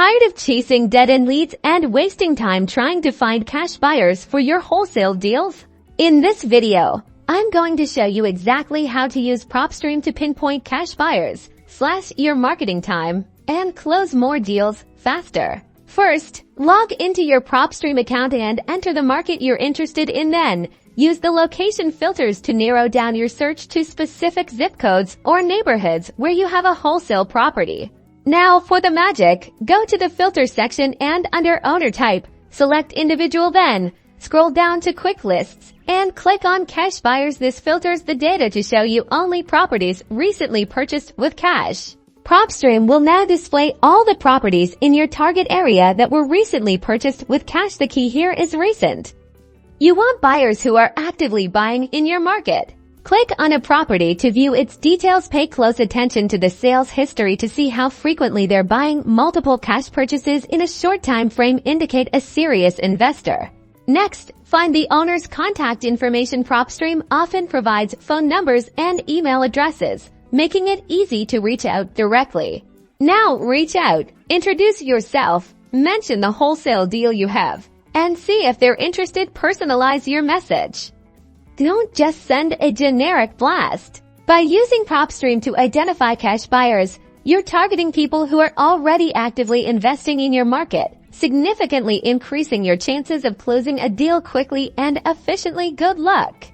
Tired of chasing dead-end leads and wasting time trying to find cash buyers for your wholesale deals? In this video, I'm going to show you exactly how to use PropStream to pinpoint cash buyers, slash your marketing time, and close more deals faster. First, log into your PropStream account and enter the market you're interested in. Then, use the location filters to narrow down your search to specific zip codes or neighborhoods where you have a wholesale property. Now for the magic, go to the filter section and under owner type, select individual, then scroll down to quick lists and click on cash buyers. This filters the data to show you only properties recently purchased with cash. PropStream will now display all the properties in your target area that were recently purchased with cash. The key here is recent. You want buyers who are actively buying in your market. Click on a property to view its details. Pay close attention to the sales history to see how frequently they're buying. Multiple cash purchases in a short time frame indicate a serious investor. Next, find the owner's contact information. PropStream often provides phone numbers and email addresses, making it easy to reach out directly. Now reach out, introduce yourself, mention the wholesale deal you have, and see if they're interested. Personalize your message. Don't just send a generic blast. By using PropStream to identify cash buyers, you're targeting people who are already actively investing in your market, significantly increasing your chances of closing a deal quickly and efficiently. Good luck!